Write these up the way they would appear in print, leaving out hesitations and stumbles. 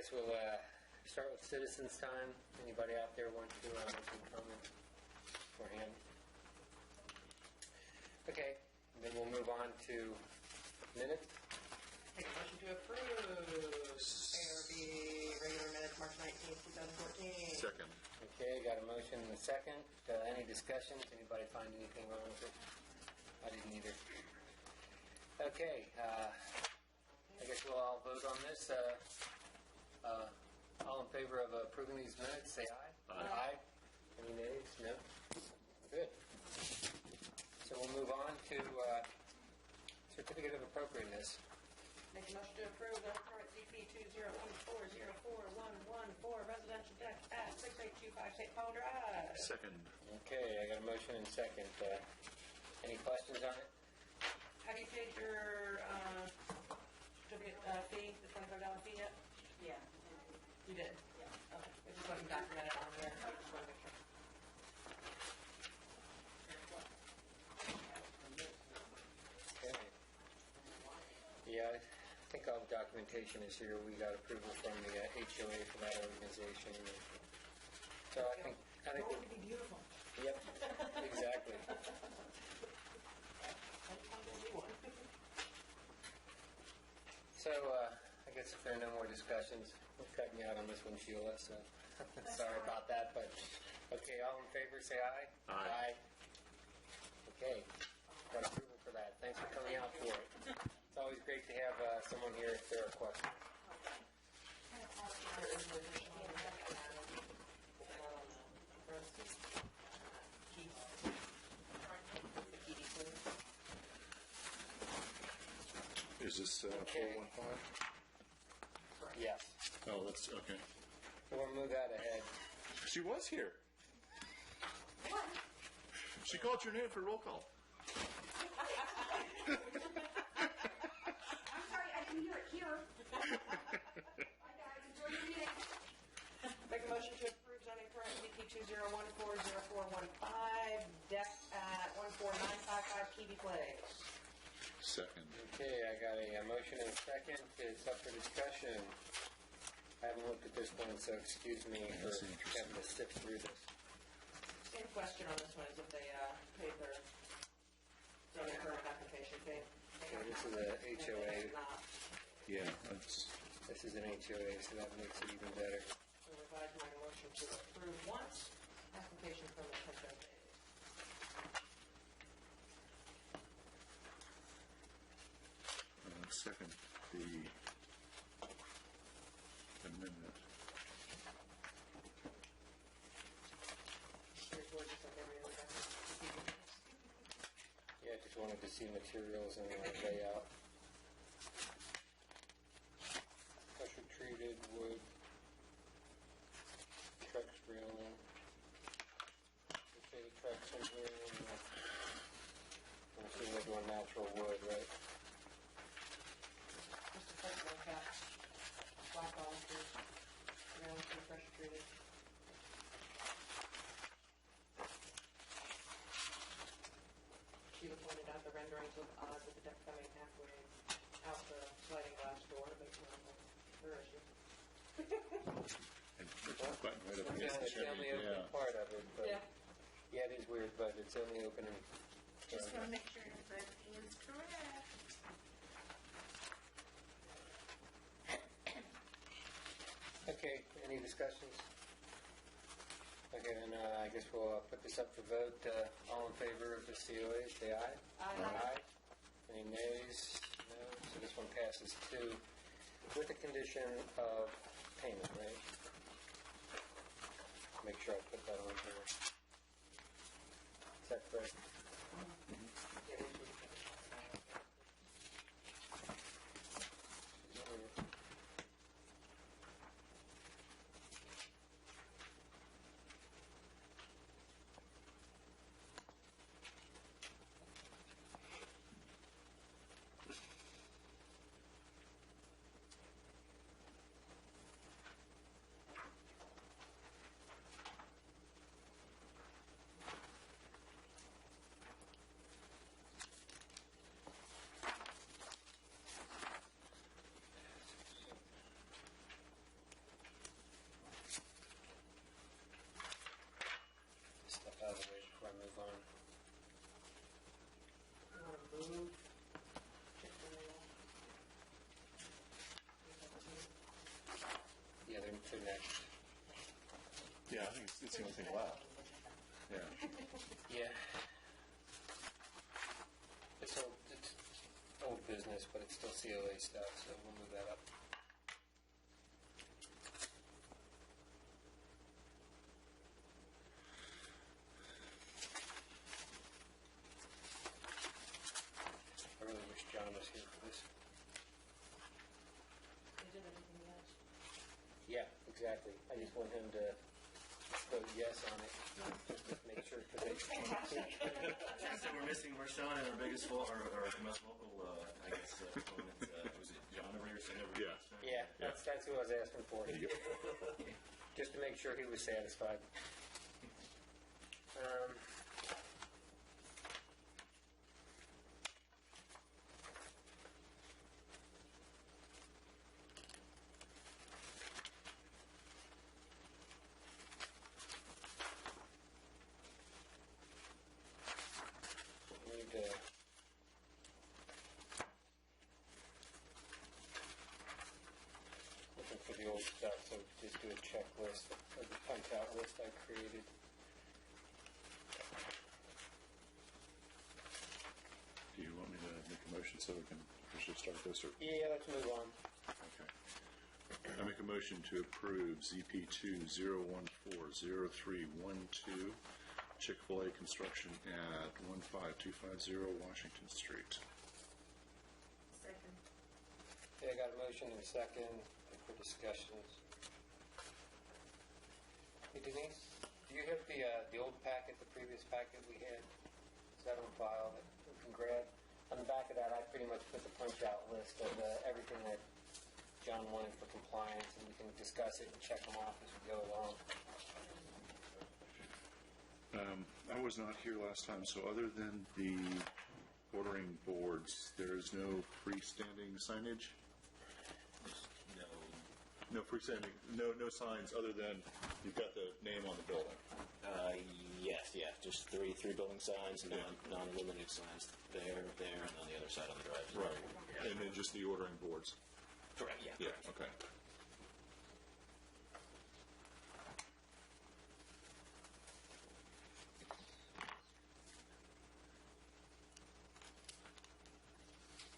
guess we'll start with citizens' time. Anybody out there want to make some comment beforehand? Okay, then we'll move on to minutes. Take a motion to approve ARB regular minutes March 19th, 2014. Second. Okay, got a motion and a second. Any discussions? Anybody find anything wrong with it? I didn't either. Okay, I guess we'll all vote on this. All in favor of approving these minutes, say aye. Aye. Any nays? No? Good. So we'll move on to certificate of appropriateness. Make a motion to approve the permit CP 201404114 residential deck at 6825 St. Paul Drive. Second. Okay, I got a motion and second. Any questions on it? Have you paid your certificate fee, the $25 fee yet? Yeah. You did? Yeah. Okay. It just wasn't documented on here. I just want to make sure. Okay. Yeah, I think all the documentation is here. We got approval from the HOA for that organization. So I think Going to be beautiful. Yep, exactly. So I guess if there are no more discussions, we'll cut me out on this one, Sheila. So sorry about that, but okay. All in favor, say aye. Aye. Okay, got approval for that. Thanks for coming out for it. It's always great to have someone here if there are questions. Is this 415? Yes. Oh, that's okay. We'll move that ahead. She was here. She called your name for roll call. I'm sorry, I didn't hear it here. Make a motion to approve zoning permit CP 201404115 deck at 14955 Kiwi Place. Second. Okay, I got a motion and a second. It's up for discussion. I haven't looked at this one, so excuse me for That's interesting. having to sift through this. Same question on this one as if they paid their zoning permit application fee. Okay, this is a HOA. Not. Yeah, that's This is an HOA, so that makes it even better. So revise my motion to approve once, application permit has been paid. second the amendment. Here's where just like every other document. Yeah, I just wanted to see materials and layout. Pressure treated wood, Trex railing. You say the Trex in here, and I'm assuming they're doing natural wood, right? Just a place like that. Black olive, ground to pressure treated. Sheila pointed out the renderings look odd with the deck coming halfway out the sliding glass door, but their issue. And put the button right up against the It's the only chimney. open Yeah. part of it, but Yeah. yeah, it is weird, but it's only open in Just want to make sure everything is correct. Okay, any discussions? Okay, then I guess we'll put this up for vote. All in favor of the COA, say aye. Aye. Any nays? No. So this one passes too, with the condition of payment, right? Make sure I put that on here. Is that correct? it's the only thing left. Yeah. Yeah. It's old business, but it's still COA stuff, so we'll move that up. I really wish John was here for this. They did everything else. Yeah, exactly. I just want him to vote yes on it, just to make sure, because So we're showing our biggest, our most local, I guess, opponent. Was it John over here? Yeah. yeah, that's who I was asking for. There you go. Just to make sure he was satisfied. Need to looking for the old stuff, so just do a checklist of the punch-out list I created. Do you want me to make a motion so we can officially start this? Or? Yeah, let's move on. Okay. I make a motion to approve ZP 20140312 Chick-fil-A construction at 15250 Washington Street. Second. Okay, I got a motion and a second for discussions. Hey Denise, do you have the old packet, the previous packet we had? Is that on file that we can grab? On the back of that, I pretty much put the punch-out list of everything that John wanted for compliance, and we can discuss it and check them off as we go along. I was not here last time, so other than the ordering boards, there is no freestanding signage? No. No freestanding, no signs other than you've got the name on the building. Yes, yeah, just three building signs, non-illuminated signs there, and on the other side on the drive. Right. And then just the ordering boards. Correct, yeah. Yeah, Correct. okay.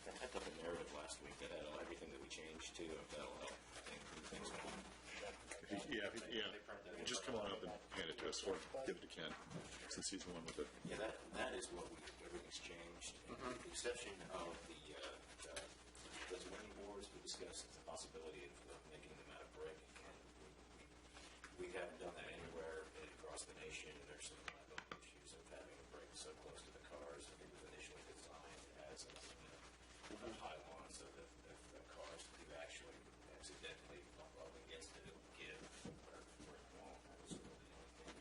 I typed up a narrative last week that had everything that we changed to, if that'll help. I think things going. Just come on up and hand it to us, or give it to Ken, since he's the one with it. Yeah, that is what everything's changed. With the exception of those winning boards, we discussed the possibility of making them out of brick. And we haven't done that anywhere across the nation. There's some issues of having a brick so close to the cars. It was initially designed as a pylon so that if the cars do actually accidentally bump up against it, it will give where it won't. That was really the only thing.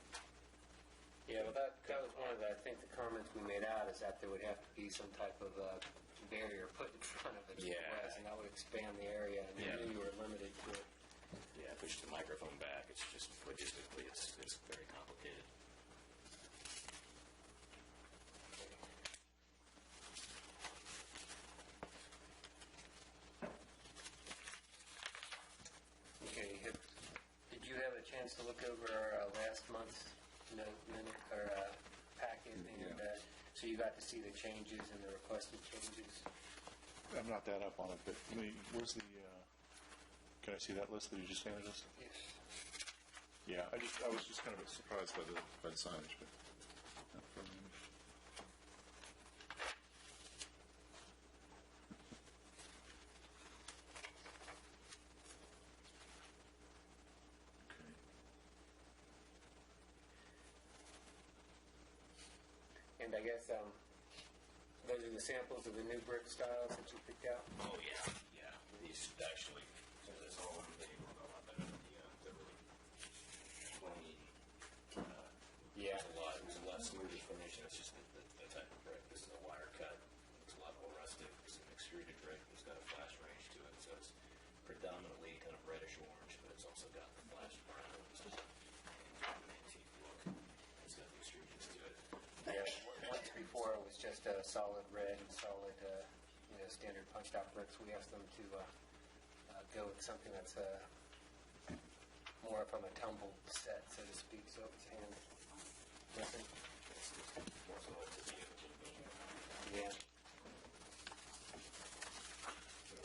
Yeah, well, that was one of the, I think, the comments we made out is that there would have to be some type of barrier put in front of it. Yeah. And that would expand the area, and Yeah. you knew you were limited to it. Yeah, push the microphone back. It's just logistically, it's very complicated. Okay, did you have a chance to look over our last month's packet? Yeah. And so you got to see the changes and the requested changes? I'm not that up on it, but where's the, can I see that list that you just handed us? Yes. Yeah, I was just kind of surprised by the signage, but. And I guess those are the samples of the new brick styles that you picked out? Oh, yeah. These actually, so this whole thing will go up better than the really plain. Yeah. There's a lot smoother finish. It's just the type of brick. This is a wire cut. It's a lot more rustic. It's an extruded brick. It's got a flash range to it, so it's predominantly kind of reddish orange, but it's also got the flash brown. It's just an antique look. It's got the extrusions to it. Yeah, once before it was just a solid red and solid, standard punched out bricks. We asked them to go with something that's more from a tumble set, so to speak, so it's hand. Listen. It's just more similar to the Yeah.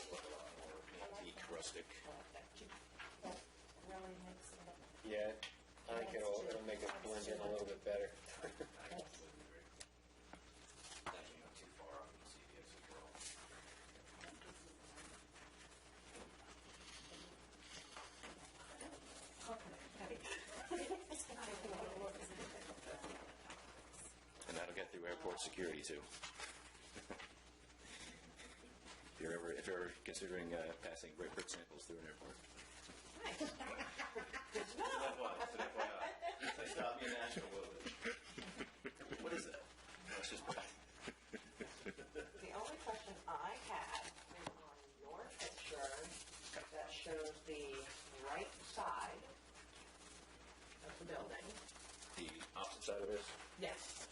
a lot more antique, rustic. That really makes it. Yeah. I think it'll make it blend in a little bit better. Actually not too far off from CVS as well. And that'll get through airport security too. If you're ever considering passing brick samples through an airport. It's an FYI. They stopped me in Nashville a little bit. What is that? That's just The only question I had is on your picture that shows the right side of the building. the opposite side of this. Yes.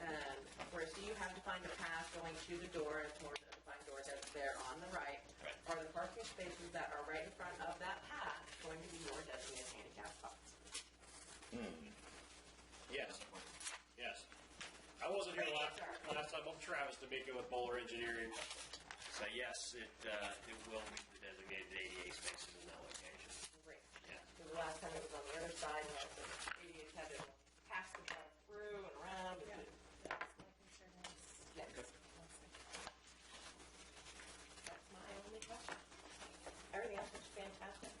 And where so you have defined a path going to the door, it's more than a defined door that's there on the right. Right. Are the parking spaces that are right in front of that path going to be your designated handicap spots? Yes. Yes. I wasn't here last time. I'm Travis D'Amico with Bowler Engineering. So yes, it will meet the designated ADA spaces in that location. Great. Yeah. Because the last time it was on the other side, and the ADAs had to pass the car through and around. And That's my concern is. yes. That's my only question. Everything else is fantastic.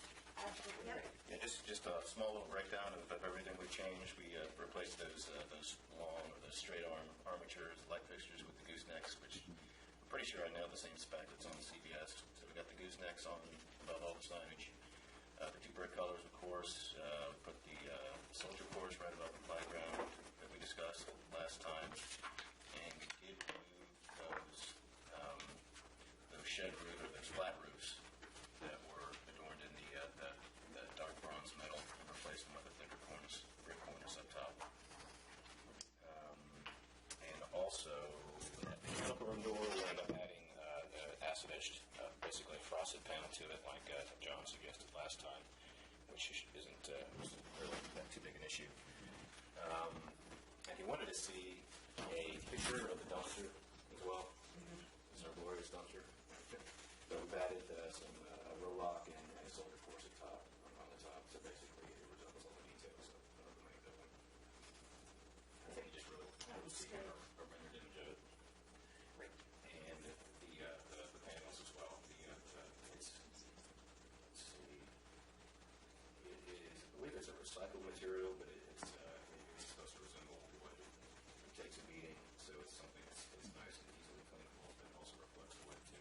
Absolutely great. Yeah, just a small little breakdown of everything we changed. We replaced those long or those straight arm armatures, light fixtures with the goosenecks, which I'm pretty sure I nailed the same spec that's on the CBS. So we got the goosenecks on above all the signage. The two brick colors, of course. Put the soldier cores right above the playground that we discussed last time, and we did remove those shed roofs or those flat roofs that were adorned in the dark bronze metal and replaced them with a thicker brick cornice up top. And also, at the upper room door, we ended up adding acid etched, basically a frosted panel to it, like John suggested last time, which isn't really that too big an issue. And he wanted to see a picture of the dumpster as well. This is our glorious dumpster. So we've added some row lock and a solder force on the top. So basically, it resembles all the details of the main building. I think you just really want to see a rendered image of it. Great. And the panels as well. Let's see. It is, I believe it's a recycled material, but it's supposed to resemble wood. It takes a beating, so it's something that's nice and easily cleanable, but also reflects wood too.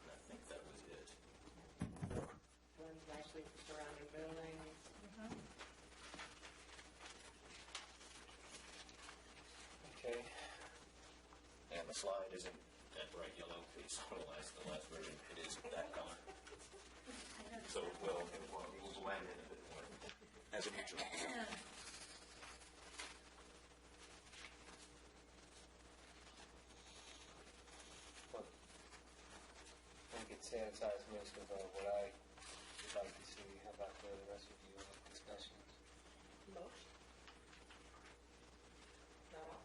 I think that was it. Blends nicely with the surrounding buildings. Okay. And the slide isn't that bright yellow piece on the last version. It is that color. So it will blend in a bit more as a neutral. Well, I think it satisfies most of what I would like to see. How about the rest of you discussions? Most? Not all.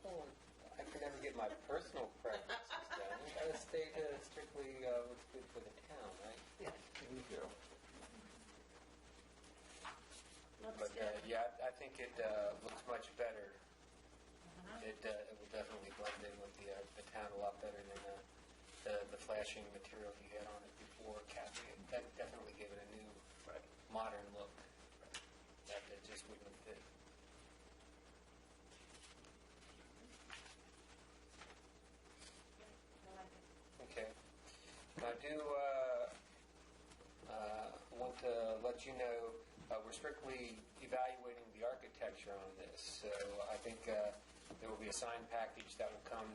Well, I can never get my personal preferences down. I gotta stay to strictly what's good for the town, right? Yeah. But yeah, I think it looks much better. It will definitely blend in with the town a lot better than the flashing material you had on it before, Kathy. That definitely gave it a new, modern look. That just wouldn't fit. Okay. I do want to let you know we're strictly evaluating the architecture on this. So I think there will be a sign package that will come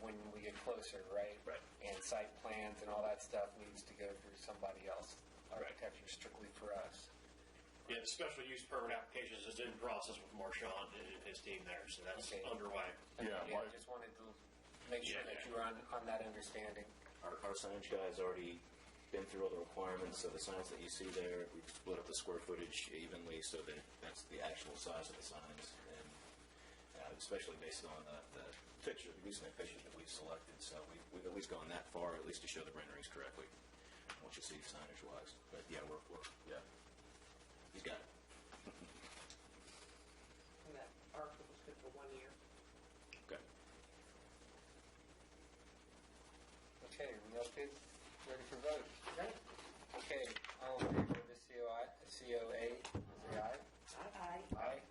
when we get closer, right? Right. And site plans and all that stuff needs to go through somebody else. Architecture strictly for us. Yeah, the special use permit applications is in process with Marchand and his team there, so that's Okay. underway. Yeah, I just wanted to make sure that you're on that understanding. Our signage guy has already been through all the requirements, so the signs that you see there, we've split up the square footage evenly, so that that's the actual size of the signs, and especially based on the picture, the gooseneck picture that we've selected, so we've at least gone that far, at least to show the renderings correctly, what you see signage-wise. But yeah, yeah, he's got it. And that article was good for 1 year. Okay. Okay, we all good? Ready for vote? Right? Okay, all in favor of the COA, say aye. Aye. Aye.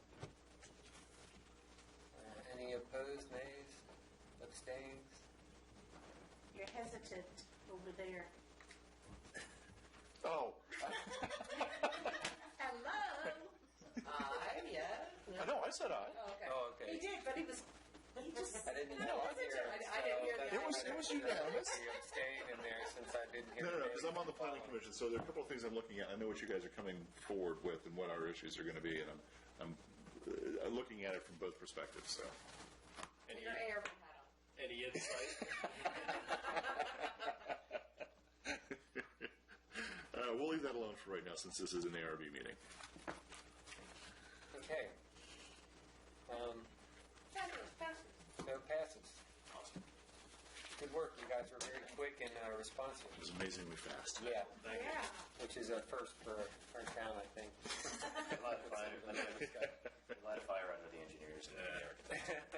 Any opposed, nays, abstains? You're hesitant over there. Oh, Hello. Aye, yeah. no, I said aye. Oh, okay. Oh, okay. He did, but he just. I didn't No, I didn't hear- I didn't hear the- It was unanimous. You abstained in there since I didn't hear. No, the because I'm on the planning nays. commission, so there are a couple of things I'm looking at. I know what you guys are coming forward with and what our issues are going to be, and I'm looking at it from both perspectives. So, Any, Your ARB hat on. any insight? we'll leave that alone for right now, since this is an ARB meeting. Okay. Fabulous. So it passes. Awesome. Good work. You guys were very quick and responsive. It was amazingly fast. Yeah, Thank you. Yeah. which is a first for our town, I think. Light a fire under the engineers and the architects.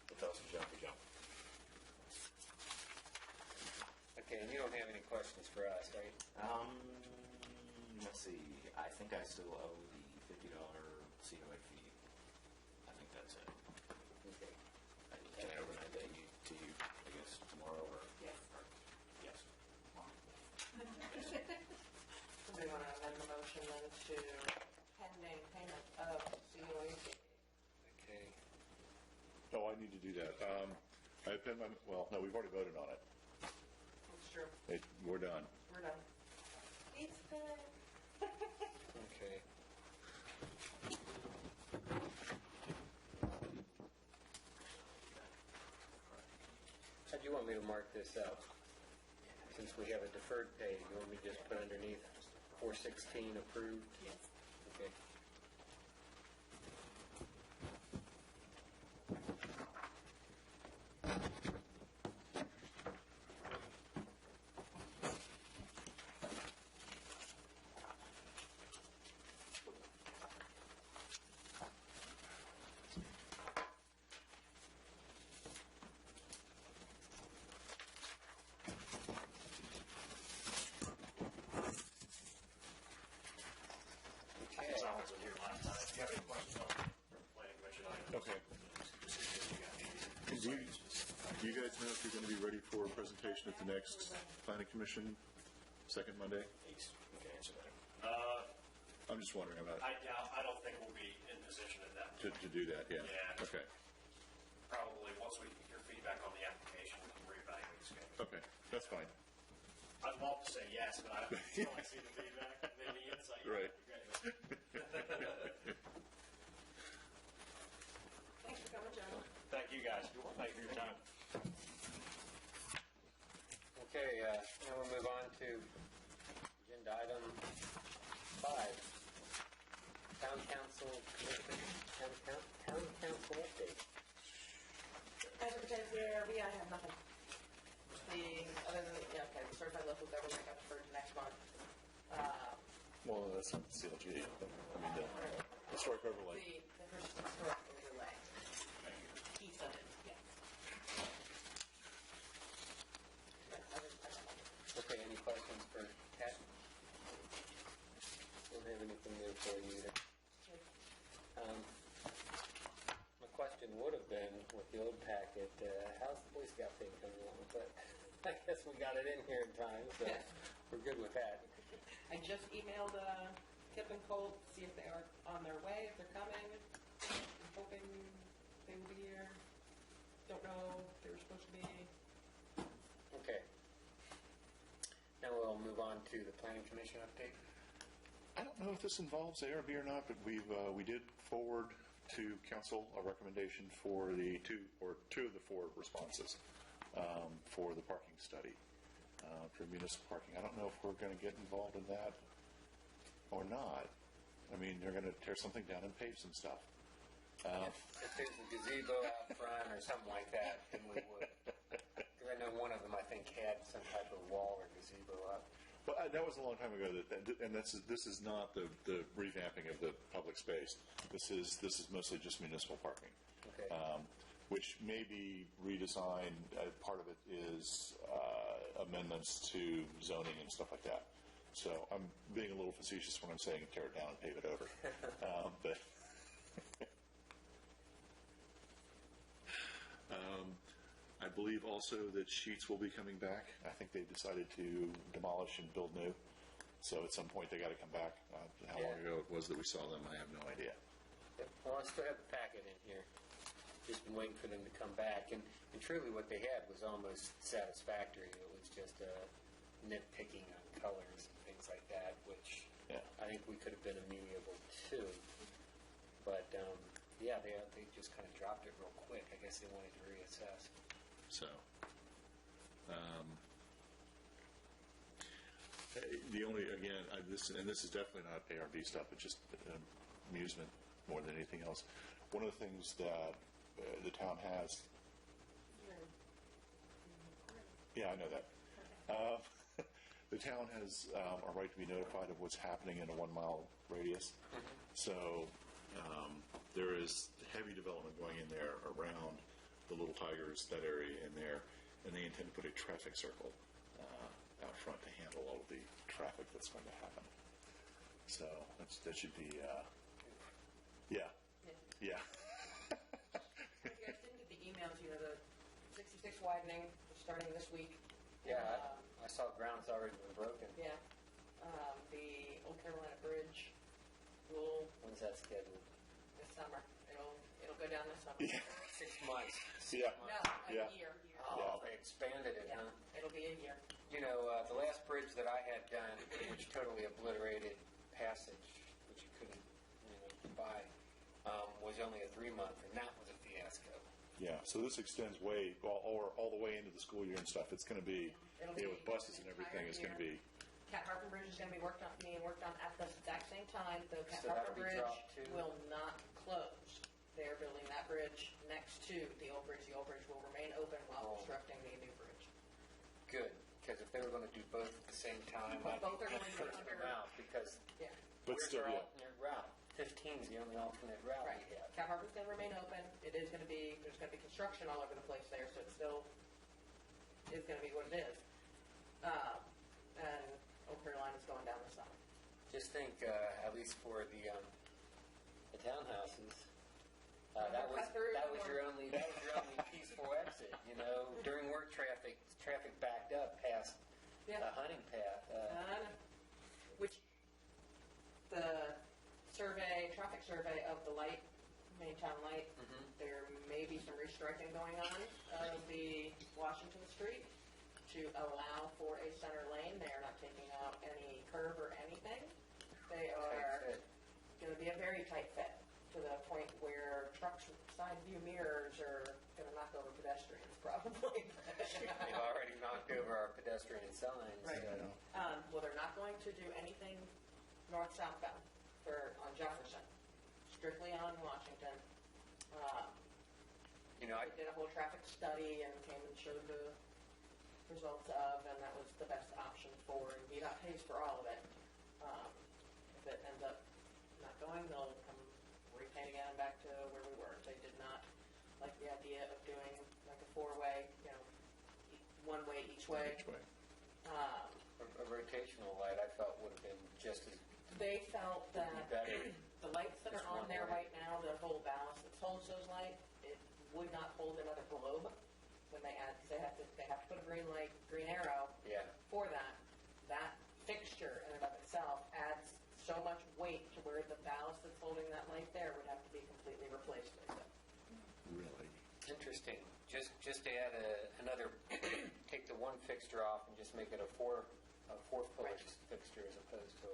We'll tell us to jump, we jump. Okay, and you don't have any questions for us, right? Let's see. I think I still owe the $50 COA fee. I think that's it. Okay. Can I overnight that to you, I guess, tomorrow or? Yes. Yes. Somebody want to amend the motion then to pending payment of COA fee? Okay. Oh, I need to do that. I append my. Well, no, we've already voted on it. It's true. We're done. We're done. It's good. Okay. How do you want me to mark this out? Since we have a deferred pay, you want me to just put underneath 416 approved? Yes. Okay. I guess I wasn't here last time. If you have any questions on the planning commission items. Okay. Do you guys know if you're going to be ready for a presentation at the next planning commission, second Monday? Ace, you can answer that. I'm just wondering about I don't think we'll be in position at that point. to do that. Yeah. Yeah. Okay. Probably once we get your feedback on the application, we can reevaluate the schedule. Okay. That's fine. I'd love to say yes, but I don't until I see the feedback, maybe the insight. Right. Thanks for coming, John. Thank you, guys. Thank you for your time. Okay, now we'll move on to agenda item 5. Town council commission, town council update. As it pertains to the ARB, I have nothing. Other than, the certified local government got deferred to next month. Well, that's not the CLG. I mean, the historic overlay. The first historic overlay. Piece of it, yes. Okay, any questions for Kat? Don't have anything new for you either. My question would have been with the old packet, how's the Boy Scout thing coming along? But I guess we got it in here in time, so we're good with that. I just emailed Kip and Colt to see if they are on their way, if they're coming. I'm hoping they will be here. Don't know if they were supposed to be. Okay. Now we'll move on to the planning commission update. I don't know if this involves ARB or not, but we did forward to council a recommendation for the two of the four responses for the parking study for municipal parking. I don't know if we're going to get involved in that or not. I mean, they're going to tear something down and pave some stuff. If there's a gazebo out front or something like that, then we would. Because I know one of them, I think, had some type of wall or gazebo up. Well, that was a long time ago, and this is not the revamping of the public space. This is mostly just municipal parking, Okay. which may be redesigned. Part of it is amendments to zoning and stuff like that. So I'm being a little facetious when I'm saying tear it down and pave it over. But I believe also that Sheets will be coming back. I think they decided to demolish and build new. So at some point they got to come back. How long ago it was that we saw them, I have no idea. Yep. Well, I still have the packet in here. Just been waiting for them to come back. And truly what they had was almost satisfactory. It was just nitpicking on colors and things like that, which I think we could have been amenable to. But, yeah, they just kind of dropped it real quick. I guess they wanted to reassess. So, the only, again, this is definitely not ARB stuff, it's just amusement more than anything else. One of the things that the town has, yeah, I know that. The town has a right to be notified of what's happening in a 1 mile radius. So there is heavy development going in there around the Little Tigers, that area in there, and they intend to put a traffic circle out front to handle all of the traffic that's going to happen. So that should be, yeah. If you guys didn't get the emails, the 66 widening is starting this week. Yeah, I saw ground's already been broken. Yeah. The Old Carolina Bridge will When's that scheduled? this summer. It'll go down this summer. Yeah. 6 months. Yeah. No, Yeah. a year. Oh, they expanded it, Yeah, huh? it'll be a year. The last bridge that I had done, which totally obliterated passage, which you couldn't buy, was only a 3-month, and that was a fiasco. Yeah, so this extends way, all the way into the school year and stuff. It's going to be, It'll be with buses and the everything, it's going to entire be, Cat Harper Bridge is going to be being worked on at the exact same time, though Cat So Harper that'll be Bridge dropped too? will not close. They're building that bridge next to the old bridge. The old bridge will remain open while Oh. constructing the new bridge. Good, because if they were going to do both at the same time, But I'd both are be going to be cursing them under- out, because Yeah. but where's still, our yeah. alternate route? 15 is the only alternate route Right. we have. Cat Harbor's going to remain open. It is going to be, there's going to be construction all over the place there, so it still is going to be what it is. And Old Carolina is going down this summer. Just think, at least for the townhouses, that was your only peaceful exit. During work traffic backed up past Yeah. the hunting path. Which the traffic survey of the light, main town light, there may be some restriping going on of the Washington Street to allow for a center lane. They are not taking out any curb or anything. They are Tight fit. going to be a very tight fit, to the point where trucks with side view mirrors are going to knock over pedestrians, probably. They've already knocked over our pedestrian signs. Right. so- Well, they're not going to do anything north-southbound on Jefferson, strictly on Washington. I They did a whole traffic study and came and showed the results of, and that was the best option for, and VDOT pays for all of it. If it ends up not going, they'll come repaint again and back to where we were. They did not like the idea of doing like a 4-way, one way each way. Which way? a rotational light I felt would have been just as They felt that better. the lights that Just are on one there way. right now, the whole ballast that holds those lights, it would not hold another globe when they add, because they have to put a green arrow Yeah. for that. That fixture in and of itself adds so much weight to where the ballast that's holding that light there would have to be completely replaced, they said. Really? Interesting. Just to add another, take the one fixture off and just make it a fourth post fixture as opposed to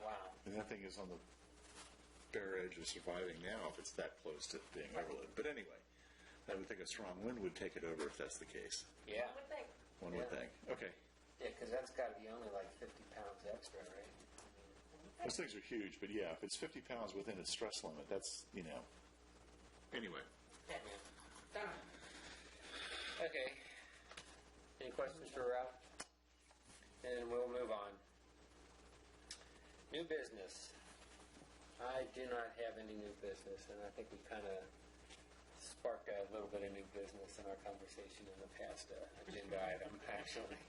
wow. And that thing is on the bare edge of surviving now if it's that close to being overloaded. But anyway, I would think a strong wind would take it over if that's the case. Yeah, I would think. One would Yeah. think. Okay. yeah, because that's got to be only like 50 pounds extra, right? Those things are huge, but yeah, if it's 50 pounds within its stress limit, that's, Anyway. Yeah. Done. Okay. Any questions for Ralph? And we'll move on. New business. I do not have any new business, and I think we kind of sparked a little bit of new business in our conversation in the past agenda item, actually.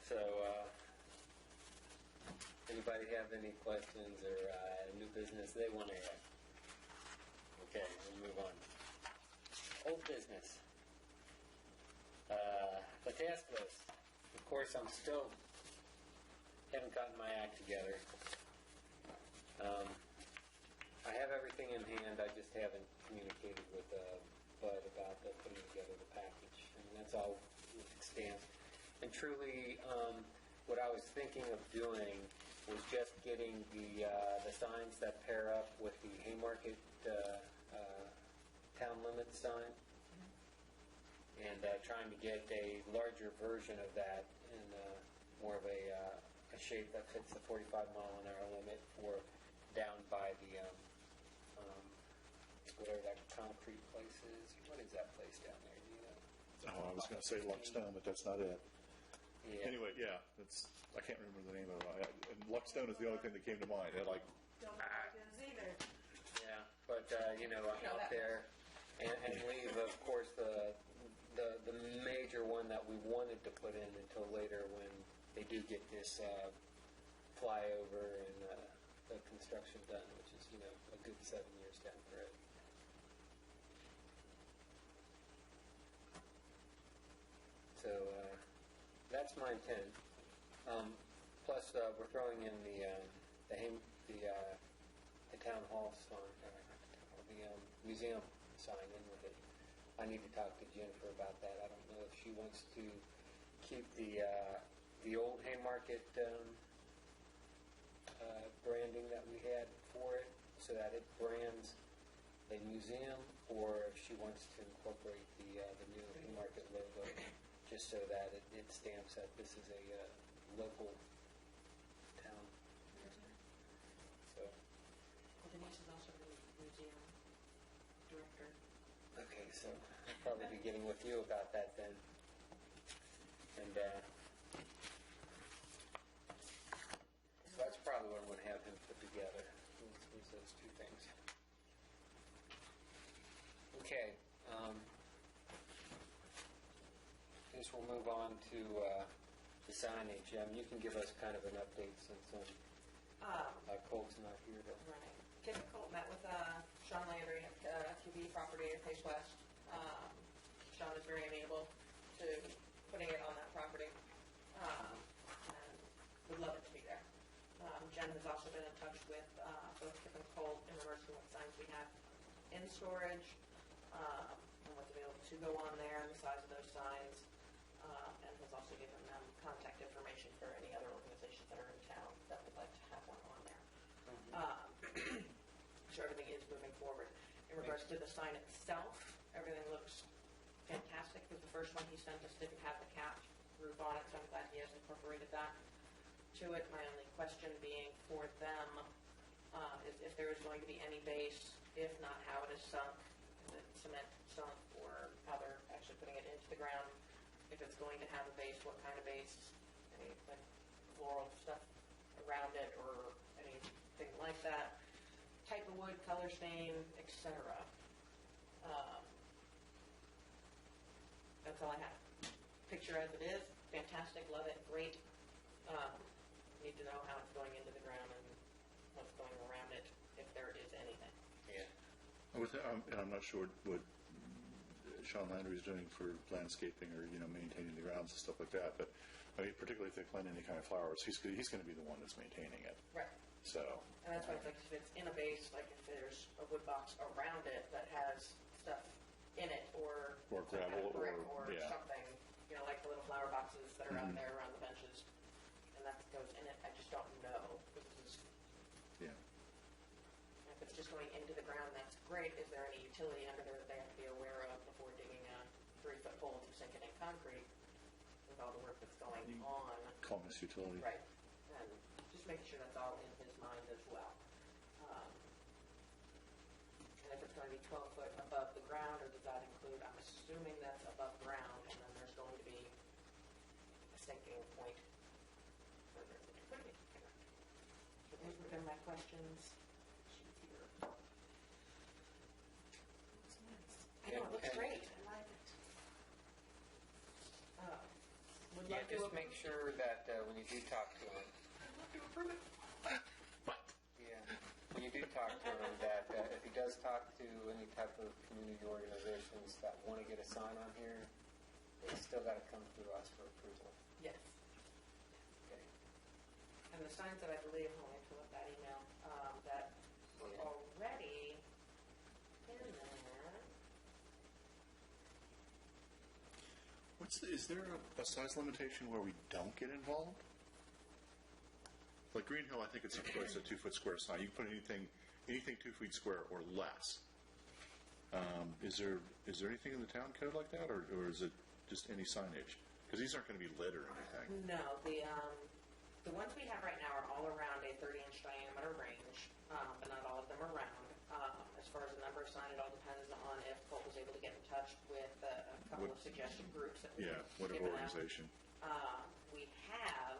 So, anybody have any questions or new business they want to add? Okay, we'll move on. Old business. The task list. Of course, I'm still haven't gotten my act together. I have everything in hand. I just haven't communicated with Bud about putting together the package. And that's all it stands. And truly, what I was thinking of doing was just getting the signs that pair up with the Haymarket town limit sign, and trying to get a larger version of that in more of a shape that fits the 45-mile-an-hour limit for down by the whatever that concrete place is. What is that place down there? Do you know? Oh, I was going to say Luckstone, but that's not it. Yeah. Anyway, yeah, I can't remember the name of it. And Luckstone is the only thing that came to mind. Don't know what it is either. Yeah, but I'm out there, and leave, of course, the major one that we wanted to put in until later when they do get this flyover and the construction done, which is a good 7 years down the road. So that's my intent. Plus, we're throwing in the town hall sign, the museum sign in with it. I need to talk to Jennifer about that. I don't know if she wants to keep the old Haymarket branding that we had for it, so that it brands a museum, or if she wants to incorporate the new Haymarket logo, just so that it stamps that this is a local town. So. Well, Denise is also the museum director. Okay, so I'll probably be getting with you about that then. And so that's probably what I'm going to have him put together. Is those two things. Okay. I guess we'll move on to the signage. You can give us kind of an update since Colt's not here. Right. Kevin Colt met with Sean Landry at QB Property at Pace West. Sean is very amenable to putting it on that property, and would love it to be there. Jen has also been in touch with both Kip and Colt in regards to what signs we have in storage, and what's available to go on there, and the size of those signs, and has also given them contact information for any other organizations that are in town that would like to have one on there. So everything is moving forward. In regards to the sign itself, everything looks fantastic, because the first one he sent us didn't have the capped roof on it, so I'm glad he has incorporated that to it. My only question being for them is if there is going to be any base, if not how it is sunk, is it cement sunk, or how they're actually putting it into the ground. If it's going to have a base, what kind of base, any like floral stuff around it or anything like that, type of wood, color stain, etc. That's all I have. Picture as it is, fantastic, love it, great. Need to know how it's going into the ground and what's going around it, if there is anything. Yeah. I'm not sure what Sean Landry is doing for landscaping or maintaining the grounds and stuff like that, but I mean, particularly if they plant any kind of flowers, he's going to be the one that's maintaining it. Right. So. And that's why it's like if it's in a base, like if there's a wood box around it that has stuff in it, or some kind gravel of brick or something, like the little flower boxes that are out there around the benches, and that goes in it. I just don't know. This is Yeah. into the ground, that's great. Is there any utility under there that they have to be aware of before digging a 3-foot hole to sink it in concrete with all the work that's going on? Call this utility. Right. And just making sure that's all in his mind as well. And if it's going to be 12 foot above the ground, or does that include, I'm assuming that's above ground, and then there's going to be a sinking point further into the ground. So those would have been my questions. I know, it looks great. I like it. Would Yeah, love to just make sure that when you do talk to him, yeah, when you do talk to him, that if he does talk to any type of community organizations that want to get a sign on here, they still got to come through us for approval. Yes. Okay. And the signs that I believe, I'll pull up that email, that were Yeah. already in there. Is there a size limitation where we don't get involved? Like Green Hill, I think it's a 2-foot square sign. You can put anything 2 feet square or less. Is there anything in the town code like that, or is it just any signage? Because these aren't going to be lit or anything. No, the ones we have right now are all around a 30-inch diameter range, but not all of them are round. As far as the number of signs, it all depends on if Colt was able to get in touch with a couple of suggested groups that we Yeah, whatever given out. organization. We have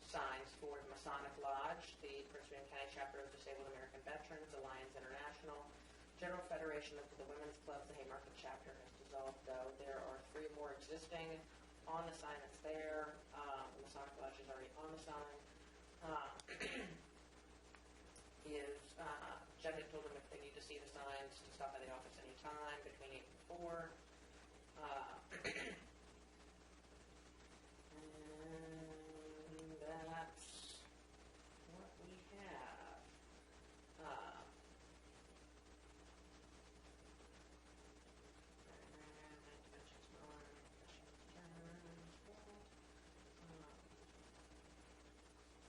signs for the Masonic Lodge, the Prince William County Chapter of Disabled American Veterans, Alliance International, General Federation of the Women's Club. The Haymarket chapter has dissolved, though. There are 3 more existing on the sign that's there. The Masonic Lodge is already on the sign. Jen had told them if they need to see the signs to stop by the office anytime between 8 and 4. And that's what we have.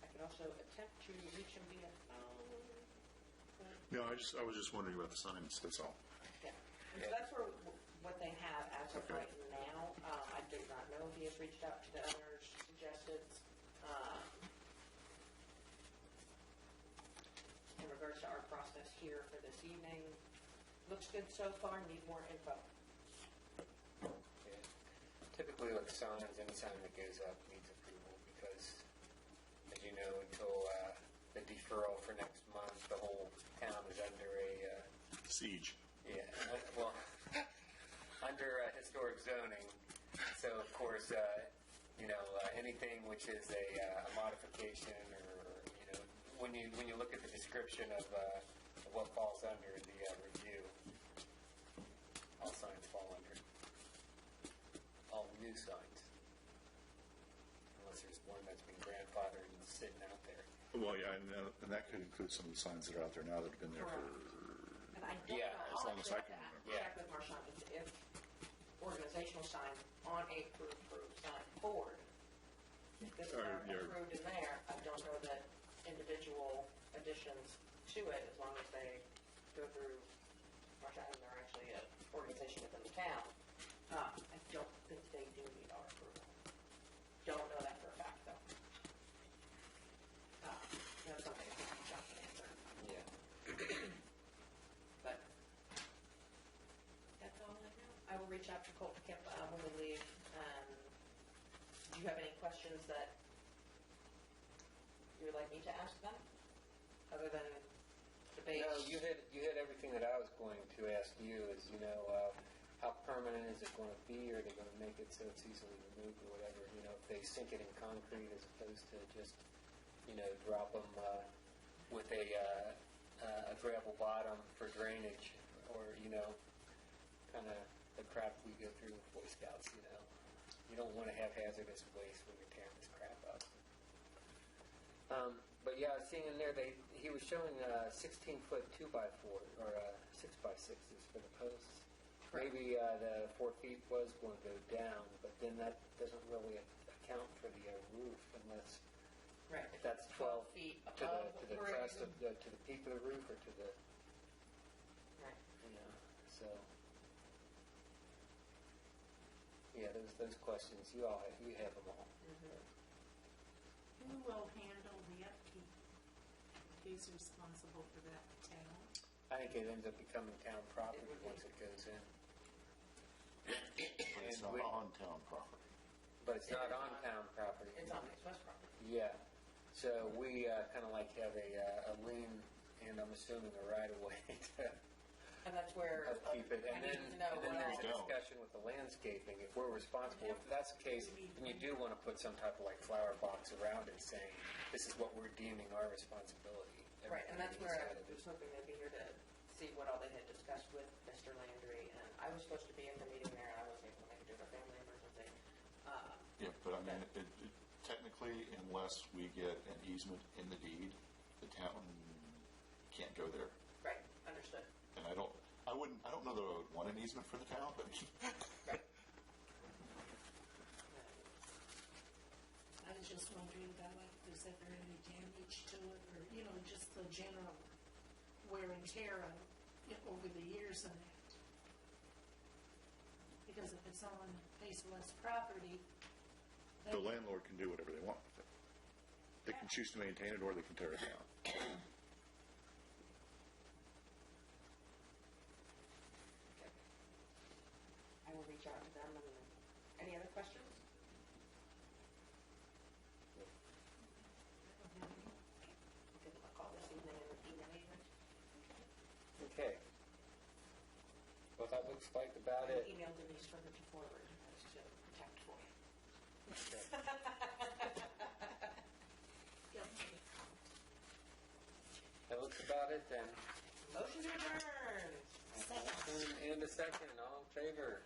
I could also attempt to reach him via phone. No, I was just wondering about the signs. That's all. Yeah. And so that's what they have as of Okay. right now. I do not know if he has reached out to the owners, suggested. In regards to our process here for this evening, looks good so far. Need more info. Yeah. Typically with signs, any sign that goes up needs approval because, as you know, until the deferral for next month, the whole town is under a Siege. yeah, well, under historic zoning. So of course, anything which is a modification, or when you look at the description of what falls under the review, all signs fall under. All new signs, unless there's one that's been grandfathered and sitting out there. Well, yeah, and that could include some of the signs that are out there now that have been there for. And I don't Yeah, know. as I'll long as check I can that. remember. Yeah. Check with Marchand if organizational signs on a approved sign board. If this is not Yeah. approved in there, I don't know that individual additions to it, as long as they go through Marchand and they're actually an organization within the town. I don't think they do need our approval. Don't know that for a fact, though. That's something I think John can answer. Yeah. But that's all I know. I will reach out to Colt Kemp when we leave. Do you have any questions that you would like me to ask them, other than debate? No, you hit everything that I was going to ask you. Is how permanent is it going to be? Are they going to make it so it's easily removed or whatever? If they sink it in concrete as opposed to just drop them with a gravel bottom for drainage, or kind of the crap we go through with Boy Scouts. You don't want to have hazardous waste when you're tearing this crap up. But yeah, seeing in there, he was showing 16-foot 2x4 or 6x6s for the posts. Maybe the 4 feet was going to go down, but then that doesn't really account for the roof unless Right. if that's 12 feet to above the where crest you- of to the peak of the roof or to the So, yeah, those questions, you have them all. Who will handle the upkeep? Who's responsible for that town? I think it ends up becoming town property once it goes in. But it's not on town property. But it's not on town property. It's on East West property. Yeah. So we kind of like have a lien, and I'm assuming a right of way to And that's where upkeep it. I And need then, to know and then there's a else. discussion with the landscaping. If we're responsible, if that's the case, then you do want to put some type of like flower box around it saying, this is what we're deeming our responsibility. Right, and that's Everything where I inside of it. was hoping they'd be here to see what all they had discussed with Mr. Landry, and I was supposed to be in the meeting there, and I wasn't able to make it due to a family emergency. Yeah, but I mean, technically, unless we get an easement in the deed, the town can't go there. Right, understood. And I don't know that I would want an easement for the town, but Right. I was just wondering about like, if there's ever any damage to it, or, you know, just the general wear and tear of it over the years and that. Because if it's on East West property, the landlord can do whatever they want with it. They can choose to maintain it or they can tear it down. I will reach out to them, and any other questions? Give them a call this evening and email you. Okay. Well, that looks like about And it. email Denise for her to forward as to protect for you. Okay. yep. That looks about it then. Motion to adjourn. Second. And a second, all in favor?